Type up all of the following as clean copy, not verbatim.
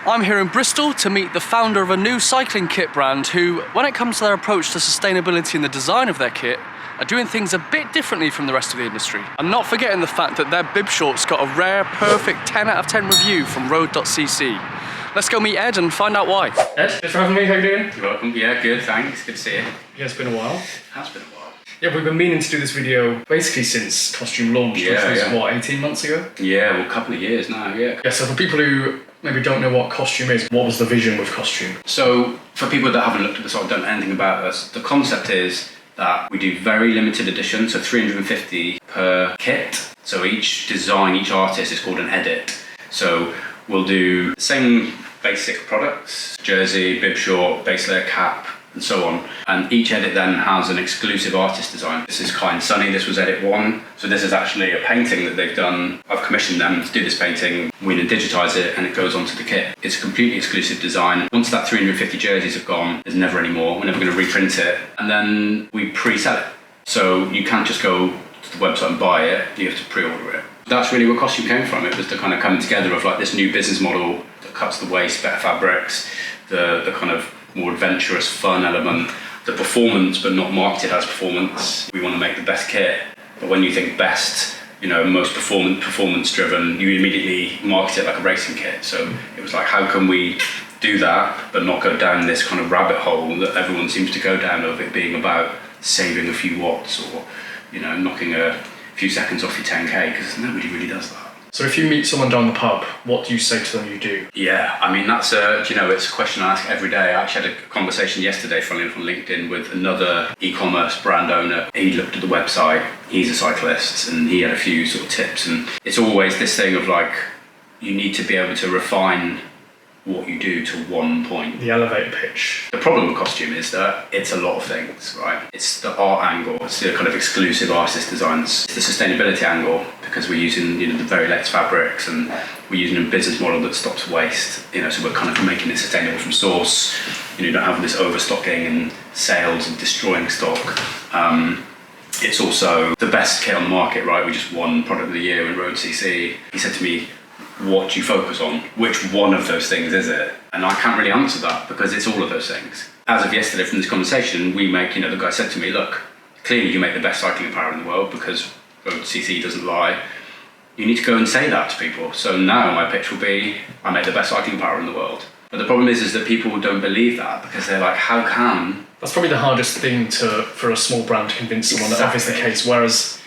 I'm here in Bristol to meet the founder of a new cycling kit brand who, when it comes to their approach to sustainability and the design of their kit, are doing things a bit differently from the rest of the industry. And not forgetting the fact that their bib shorts got a rare, perfect 10 out of 10 review from road.cc. Let's go meet Ed and find out why. Ed, thanks for having me. How you doing? You're welcome. Yeah, good, thanks. Good to see you. Yeah, it's been a while. It has been a while. Yeah, we've been meaning to do this video basically since Kostüme launched, which was, what, 18 months ago? Yeah, well, a couple of years now, yeah. Yeah, so for people who maybe don't know what Kostüme is, what was the vision with Kostüme? So, for people that haven't looked at this or don't know anything about us, the concept is that we do very limited edition, so 350 per kit. So each design, each artist is called an edit. So we'll do the same basic products, jersey, bib short, base layer cap, and so on. And each edit then has an exclusive artist design. This is Kai and Sunny, this was edit 1. So this is actually a painting that they've done. I've commissioned them to do this painting. We then digitize it and it goes onto the kit. It's a completely exclusive design. Once that 350 jerseys have gone, there's never any more. We're never going to reprint it. And then we pre-sell it. So you can't just go to the website and buy it, you have to pre-order it. That's really where Kostüme came from. It was the kind of coming together of like this new business model that cuts the waste, better fabrics, the kind of more adventurous, fun element, the performance, but not marketed as performance. We want to make the best kit, but when you think best, you know, most performance driven, you immediately market it like a racing kit. So it was like, how can we do that, but not go down this kind of rabbit hole that everyone seems to go down of it being about saving a few watts or, you know, knocking a few seconds off your 10K, because nobody really does that. So if you meet someone down the pub, what do you say to them you do? Yeah, I mean, that's it's a question I ask every day. I actually had a conversation yesterday, funnily enough, on LinkedIn with another e-commerce brand owner. He looked at the website, he's a cyclist, and he had a few sort of tips. And it's always this thing of like, you need to be able to refine what you do to one point. The elevator pitch. The problem with Kostüme is that it's a lot of things, right? It's the art angle, it's the kind of exclusive artist designs, it's the sustainability angle, because we're using, the very latest fabrics, and we're using a business model that stops waste, so we're kind of making it sustainable from source. You don't have this overstocking and sales and destroying stock. It's also the best kit on the market, right? We just won Product of the Year in Road CC. He said to me, what do you focus on? Which one of those things is it? And I can't really answer that because it's all of those things. As of yesterday from this conversation, we make, the guy said to me, look, clearly you make the best cycling apparel in the world because Road CC doesn't lie. You need to go and say that to people. So now my pitch will be, I make the best cycling apparel in the world. But the problem is that people don't believe that because they're like, how can? That's probably the hardest thing for a small brand to convince someone that is the case. Whereas,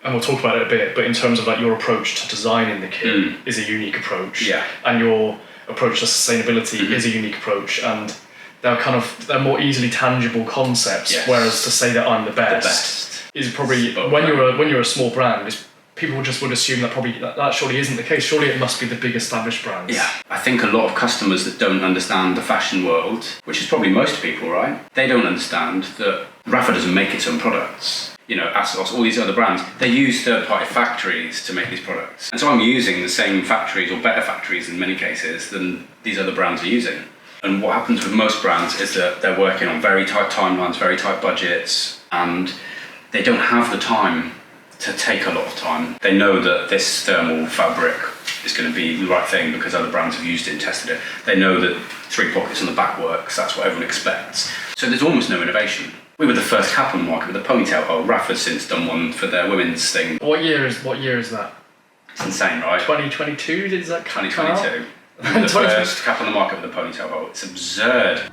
and we'll talk about it a bit, but in terms of like your approach to designing the kit is a unique approach. Yeah. And your approach to sustainability is a unique approach. And they're more easily tangible concepts. Yes. Whereas to say that I'm the best is probably, when you're a small brand, people just would assume that surely isn't the case. Surely it must be the big established brands. Yeah, I think a lot of customers that don't understand the fashion world, which is probably most people, right? They don't understand that Rapha doesn't make its own products. Asos, all these other brands, they use third-party factories to make these products. And so I'm using the same factories or better factories in many cases than these other brands are using. And what happens with most brands is that they're working on very tight timelines, very tight budgets, and they don't have the time to take a lot of time. They know that this thermal fabric is going to be the right thing because other brands have used it and tested it. They know that 3 pockets on the back works, that's what everyone expects. So there's almost no innovation. We were the first cap on the market with a ponytail hole. Rapha's since done one for their women's thing. What year is that? It's insane, right? 2022, is that 2022. The first cap on the market with a ponytail hole. It's absurd.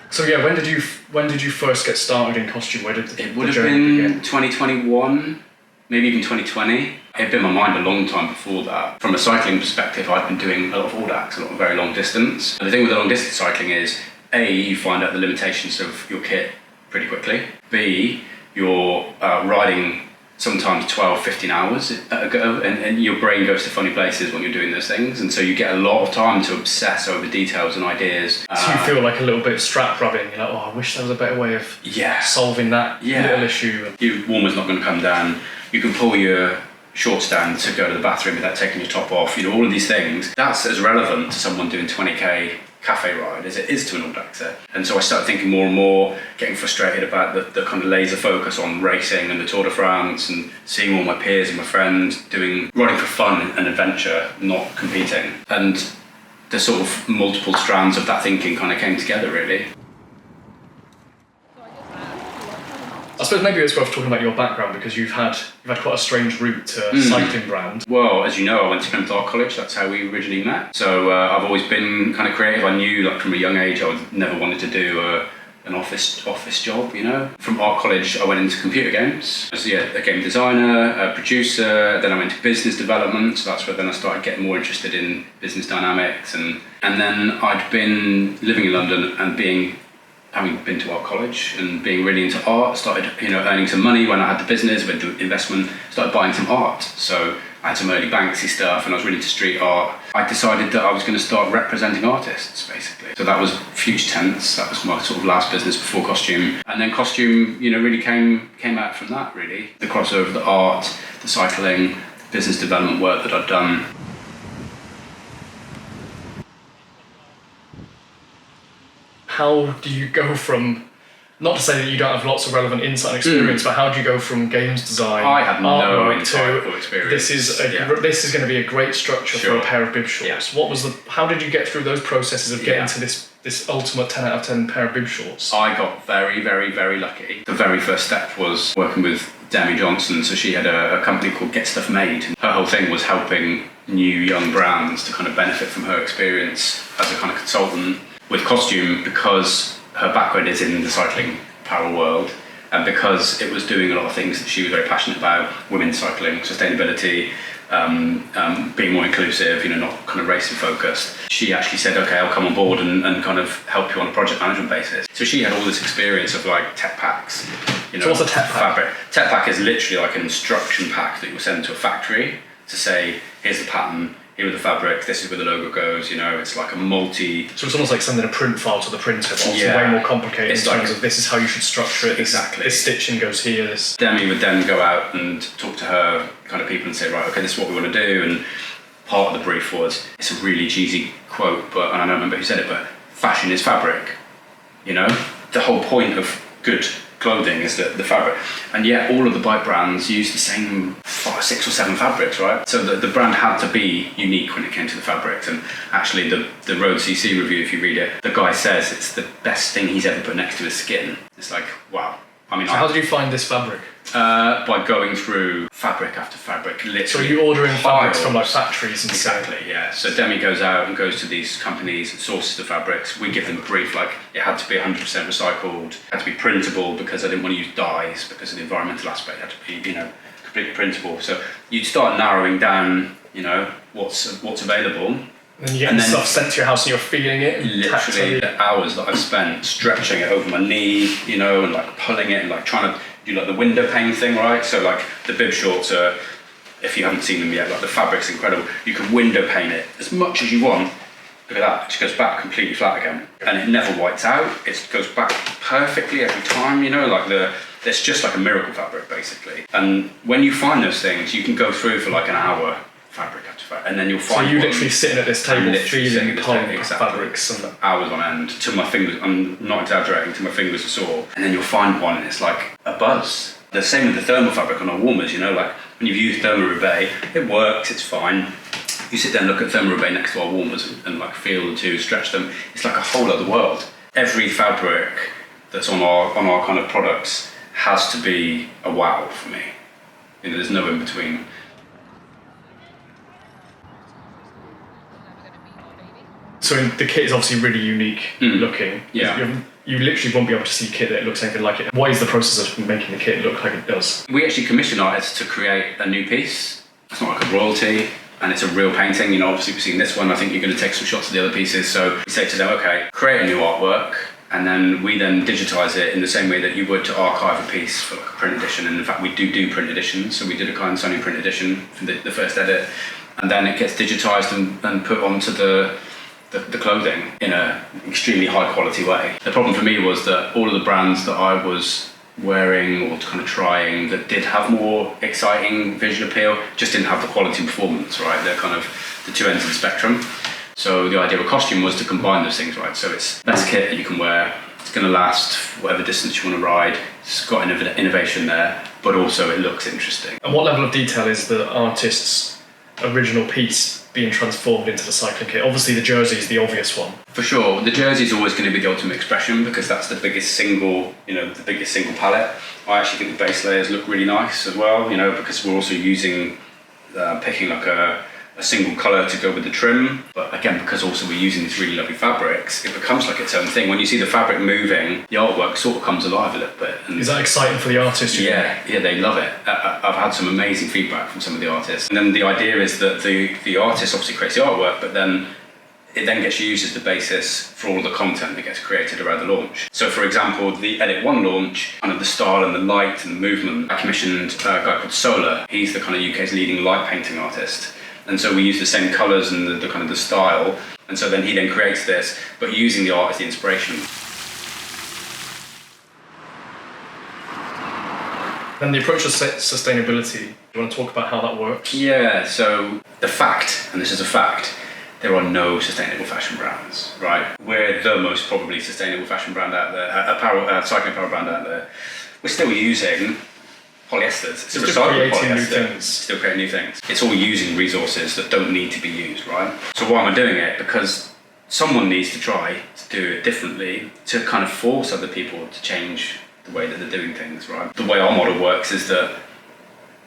So yeah, when did you first get started in Kostüme? Where did it would have been 2021, maybe even 2020. It had been on my mind a long time before that. From a cycling perspective, I'd been doing a lot of Audax, a lot of very long distance. And the thing with the long distance cycling is, A, you find out the limitations of your kit pretty quickly. B, you're riding sometimes 12, 15 hours ago, and your brain goes to funny places when you're doing those things, and so you get a lot of time to obsess over details and ideas. So you feel like a little bit of strap rubbing, you're like, I wish there was a better way of solving that little issue. Your warmer's not going to come down, you can pull your short stand to go to the bathroom without taking your top off, all of these things. That's as relevant to someone doing 20k cafe ride as it is to an Audaxer. And so I started thinking more and more, getting frustrated about the kind of laser focus on racing and the Tour de France, and seeing all my peers and my friends riding for fun and adventure, not competing. And the sort of multiple strands of that thinking kind of came together, really. I suppose maybe it's worth talking about your background, because you've had quite a strange route to a cycling brand. Well, as you know, I went to Plymouth Art College. That's how we originally met. So I've always been kind of creative. I knew, like, from a young age, I never wanted to do an office job. You know. From art college, I went into computer games. I was a game designer, a producer. Then I went to business development. So that's where then I started getting more interested in business dynamics, and then I'd been living in London and having been to art college and being really into art, started earning some money when I had the business, went to investment, started buying some art. So I had some early Banksy stuff and I was really into street art. I decided that I was going to start representing artists, basically. So that was Future Tense, that was my sort of last business before Kostüme. And then Kostüme, really came out from that, really. The crossover of the art, the cycling, the business development work that I'd done. How do you go from, not to say that you don't have lots of relevant insight and experience, but how do you go from games design, I have no artwork insightful experience. This is going to be a great structure for a pair of bib shorts. Yeah. How did you get through those processes of getting to this ultimate 10 out of 10 pair of bib shorts? I got very, very, very lucky. The very first step was working with Demi Johnson. So she had a company called Get Stuff Made. Her whole thing was helping new young brands to kind of benefit from her experience as a kind of consultant with Kostüme, because her background is in the cycling apparel world, and because it was doing a lot of things that she was very passionate about: women's cycling, sustainability, being more inclusive, not kind of racing focused. She actually said, okay, I'll come on board and kind of help you on a project management basis. So she had all this experience of like tech packs. So what's a tech pack? Fabric. Tech pack is literally like an instruction pack that you'll send to a factory to say, here's the pattern, here are the fabrics, this is where the logo goes, it's like a So it's almost like sending a print file to the printer, but also way more complicated in terms of this is how you should structure it, exactly. This stitching goes here, Demi would then go out and talk to her kind of people and say, right, okay, this is what we want to do, and part of the brief was, it's a really cheesy quote, and I don't remember who said it, but fashion is fabric, The whole point of good clothing is the fabric, and yet all of the bike brands use the same 6 or 7 fabrics, right? So the brand had to be unique when it came to the fabrics, and actually the Road CC review, if you read it, the guy says it's the best thing he's ever put next to his skin. It's like, wow. So how did you find this fabric? By going through fabric after fabric, literally. So you're ordering fabrics from like factories and Exactly, yeah. So Demi goes out and goes to these companies and sources the fabrics. We give them a brief, like it had to be 100% recycled, had to be printable because I didn't want to use dyes because of the environmental aspect. It had to be, completely printable. So you'd start narrowing down, what's available. And you get stuff sent to your house and you're feeling it. Literally the hours that I've spent stretching it over my knee, and like pulling it and like trying to do like the window pane thing, right? So like the bib shorts are, if you haven't seen them yet, like the fabric's incredible. You can window pane it as much as you want. Look at that, it just goes back completely flat again. And it never whites out, it goes back perfectly every time, it's just like a miracle fabric basically. And when you find those things, you can go through for like an hour, fabric after fabric, and then you'll find. So you literally sitting at this table feeling pulp fabrics and hours on end till my fingers. I'm not exaggerating. Till my fingers are sore, and then you'll find one, and it's like a buzz. The same with the thermal fabric on our warmers. Like when you've used thermal roubaix, it works, it's fine. You sit there and look at thermal roubaix next to our warmers and like feel the two, stretch them. It's like a whole other world. Every fabric that's on our kind of products has to be a wow for me. There's no in between. So the kit is obviously really unique looking. Yeah. You literally won't be able to see a kit that looks anything like it. What is the process of making the kit look like it does? We actually commission artists to create a new piece. It's not like a royalty, and it's a real painting. Obviously we've seen this one. I think you're going to take some shots of the other pieces. So we say to them, okay, create a new artwork, and then we then digitise it in the same way that you would to archive a piece for like a print edition. And in fact, we do print editions. So we did a Kai and Sony print edition for the first edit, and then it gets digitised and put onto the clothing in an extremely high quality way. The problem for me was that all of the brands that I was wearing or kind of trying that did have more exciting visual appeal just didn't have the quality and performance, right? They're kind of the two ends of the spectrum. So the idea of a costume was to combine those things, right? So it's best kit that you can wear, it's going to last whatever distance you want to ride, it's got innovation there, but also it looks interesting. And what level of detail is the artist's original piece being transformed into the cycling kit? Obviously the jersey is the obvious one. For sure, the jersey is always going to be the ultimate expression because that's the biggest single palette. I actually think the base layers look really nice as well, because we're also using, picking like a single colour to go with the trim. But again, because also we're using these really lovely fabrics, it becomes like its own thing. When you see the fabric moving, the artwork sort of comes alive a little bit. And is that exciting for the artist? Yeah, they love it. I've had some amazing feedback from some of the artists. And then the idea is that the artist obviously creates the artwork, but then it then gets used as the basis for all the content that gets created around the launch. So for example, the Edit 1 launch, kind of the style and the light and the movement, I commissioned a guy called Solar. He's the kind of UK's leading light painting artist. And so we use the same colours and the kind of the style. And so then he then creates this, but using the art as the inspiration. Then the approach to sustainability, do you want to talk about how that works? Yeah, so the fact, and this is a fact, there are no sustainable fashion brands, right? We're the most probably sustainable fashion brand out there, cycling apparel brand out there. We're still using polyesters. It's still recycled creating new polyester. things. Still creating new things. It's all using resources that don't need to be used, right? So why am I doing it? Because someone needs to try to do it differently to kind of force other people to change the way that they're doing things, right? The way our model works is that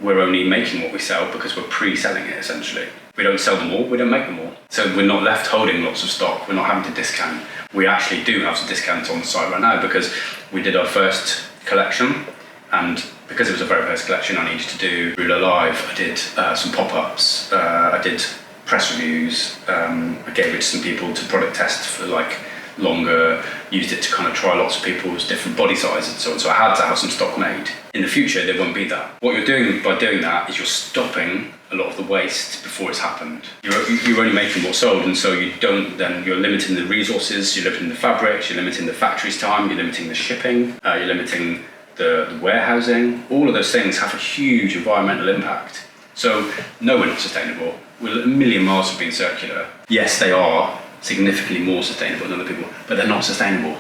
we're only making what we sell because we're pre-selling it, essentially. We don't sell them all, we don't make them all. So we're not left holding lots of stock, we're not having to discount. We actually do have some discounts on the site right now because we did our first collection, and because it was a very first collection, I needed to do Ruler Live. I did some pop-ups, I did press reviews, I gave it to some people to product test for like longer, used it to kind of try lots of people's different body sizes and so on. So I had to have some stock made. In the future, there won't be that. What you're doing by doing that is you're stopping a lot of the waste before it's happened. You're only making what's sold, and so you're limiting the resources, you're limiting the fabrics, you're limiting the factory's time, you're limiting the shipping, you're limiting the warehousing. All of those things have a huge environmental impact. So no, we're not sustainable. We're a million miles from being circular. Yes, they are significantly more sustainable than other people, but they're not sustainable.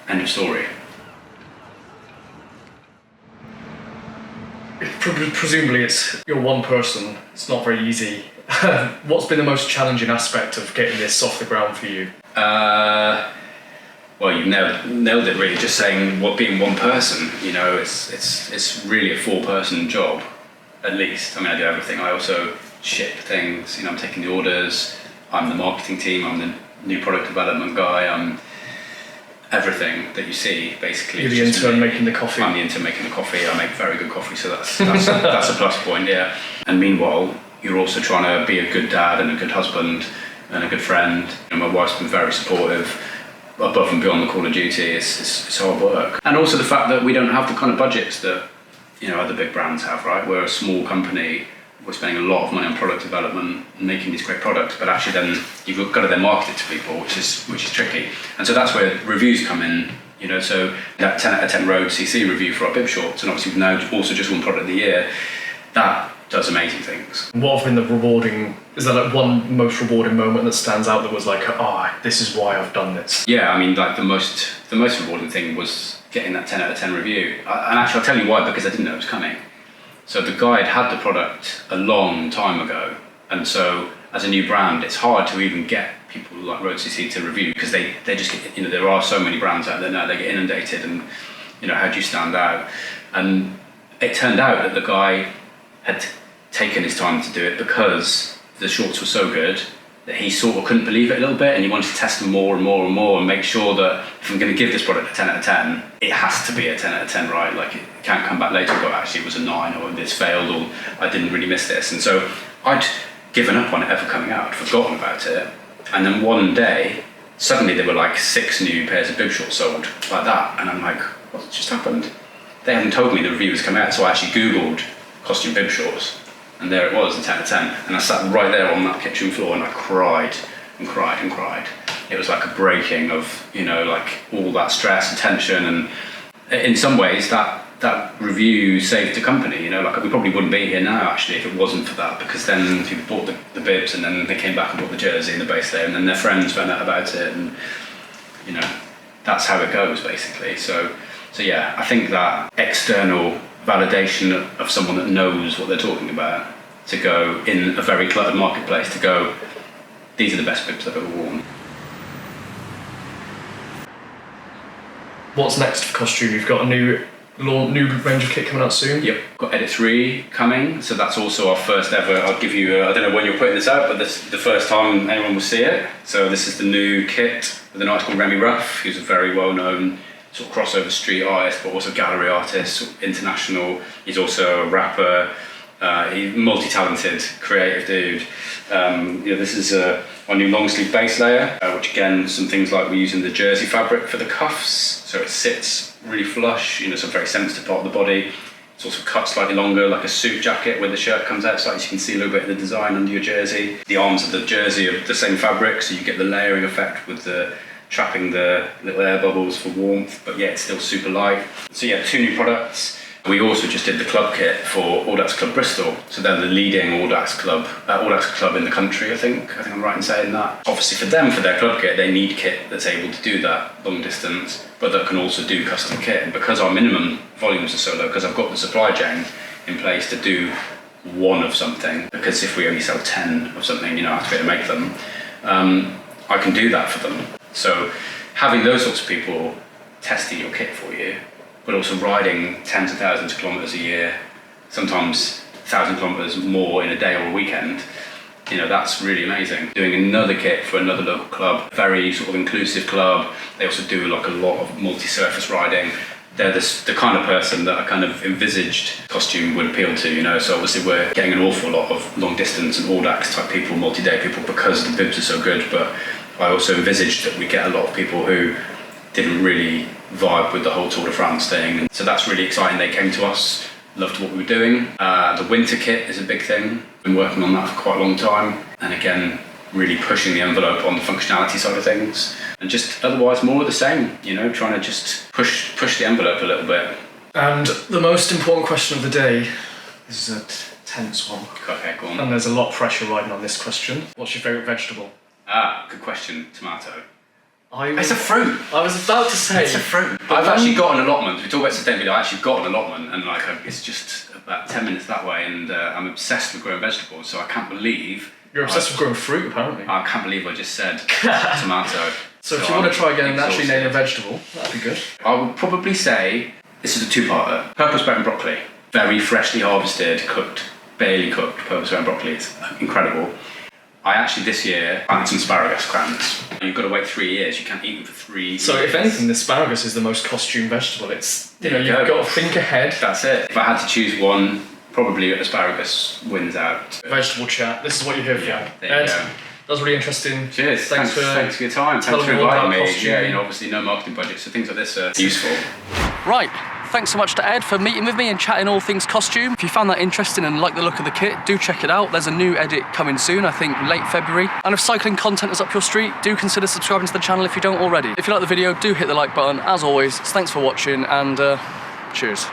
End of story. Presumably you're one person, it's not very easy. What's been the most challenging aspect of getting this off the ground for you? Well, you've nailed it really, just saying being one person, it's really a 4-person job, at least. I mean, I do everything. I also ship things, I'm taking the orders, I'm the marketing team, I'm the new product development guy, I'm everything that you see, basically. You're the intern making the coffee. I'm the intern making the coffee. I make very good coffee, so that's a plus point, yeah. And meanwhile, you're also trying to be a good dad and a good husband and a good friend. My wife's been very supportive, above and beyond the call of duty. It's hard work. And also the fact that we don't have the kind of budgets that other big brands have, right? We're a small company. We're spending a lot of money on product development and making these great products, but actually then you've got to then market it to people, which is tricky. And so that's where reviews come in, so that 10 out of 10 road CC review for our bib shorts, and obviously we've now also just won product of the year, that does amazing things. What have been the rewarding, is there like one most rewarding moment that stands out that was like, this is why I've done this? Yeah, I mean, like the most rewarding thing was getting that 10 out of 10 review. And actually I'll tell you why, because I didn't know it was coming. So the guy had the product a long time ago, and so as a new brand, it's hard to even get people like Road CC to review because they just get, there are so many brands out there now, they get inundated, and how do you stand out? And it turned out that the guy had taken his time to do it because the shorts were so good that he sort of couldn't believe it a little bit, and he wanted to test them more and more and more and make sure that if I'm going to give this product a 10 out of 10, it has to be a 10 out of 10, right? Like, it can't come back later and go, actually it was a 9, or this failed, or I didn't really miss this. And so I'd given up on it ever coming out, I'd forgotten about it, and then one day suddenly there were like 6 new pairs of bib shorts sold like that, and I'm like, what's just happened? They hadn't told me the review was coming out, so I actually googled costume bib shorts, and there it was, a 10 out of 10, and I sat right there on that kitchen floor and I cried and cried and cried. It was like a breaking of, like all that stress and tension, and in some ways that that review saved the company, you know, like we probably wouldn't be here now actually if it wasn't for that, because then people bought the bibs and then they came back and bought the jersey and the base layer and then their friends found out about it, and you know, that's how it goes basically. So yeah, I think that external validation of someone that knows what they're talking about, to go in a very cluttered marketplace, to go, these are the best bibs I've ever worn. What's next for Kostüme? You've got a new range of kit coming out soon? Yep, got Edit 3 coming, so that's also our first ever. I'll give you, I don't know when you're putting this out, but this is the first time anyone will see it. So this is the new kit with an artist called Remi Rough, who's a very well-known sort of crossover street artist, but also gallery artist, international. He's also a rapper, he's multi-talented, creative dude. You know, this is our new long sleeve base layer, which again, some things like we're using the jersey fabric for the cuffs, so it sits really flush, you know, it's a very sensitive part of the body. It's also cut slightly longer, like a suit jacket, where the shirt comes out slightly, so you can see a little bit of the design under your jersey. The arms of the jersey are the same fabric, so you get the layering effect with the trapping the little air bubbles for warmth, but yeah, it's still super light. So yeah, 2 new products. We also just did the club kit for Audax Club Bristol, so they're the leading Audax Club in the country, I think I'm right in saying that. Obviously for them, for their club kit, they need kit that's able to do that long distance, but that can also do custom kit. And because our minimum volumes are so low, because I've got the supply chain in place to do 1 of something, because if we only sell 10 of something, you know, I have to be able to make them, I can do that for them. So having those sorts of people testing your kit for you, but also riding tens of thousands of kilometres a year, sometimes 1,000 kilometres more in a day or a weekend, you know, that's really amazing. Doing another kit for another local club, very sort of inclusive club. They also do like a lot of multi-surface riding. They're the kind of person that I kind of envisaged Kostüme would appeal to, you know, so obviously we're getting an awful lot of long distance and Audax type people, multi-day people, because the bibs are so good, but I also envisaged that we get a lot of people who didn't really vibe with the whole Tour de France thing. So that's really exciting. They came to us, loved what we were doing. The winter kit is a big thing. Been working on that for quite a long time. And again, really pushing the envelope on the functionality side of things. And just otherwise more of the same, you know, trying to just push the envelope a little bit. And the most important question of the day, this is a tense one. Okay, go on. And there's a lot of pressure riding on this question. What's your favourite vegetable? Good question. Tomato. It's a fruit. I was about to say. It's a fruit. I've actually got an allotment. We talk about sustainability. I actually got an allotment, and like it's just about 10 minutes that way. And I'm obsessed with growing vegetables. So I can't believe you're obsessed with growing fruit. Apparently, I can't believe I just said tomato. So if you want to try again and actually name a vegetable, that'd be good. I would probably say this is a 2-parter. Purple sprout broccoli, very freshly harvested, cooked, barely cooked purple sprout broccoli. It's incredible. I actually this year planted some asparagus crowns. You've got to wait 3 years. You can't eat them for 3 years. So if anything, the asparagus is the most Kostüme vegetable. It's, you know, you've got to think ahead. That's it. If I had to choose one, probably asparagus wins out. Vegetable chat. This is what you're here for. Yeah, there Ed, you go. that was really interesting. Cheers. Thanks for your time. Thanks for inviting me. Yeah, you know, obviously no marketing budget, so things like this are useful. Right, thanks so much to Ed for meeting with me and chatting all things Kostüme. If you found that interesting and like the look of the kit, do check it out. There's a new edit coming soon, I think late February. And if cycling content is up your street, do consider subscribing to the channel if you don't already. If you like the video, do hit the like button. As always, thanks for watching and cheers.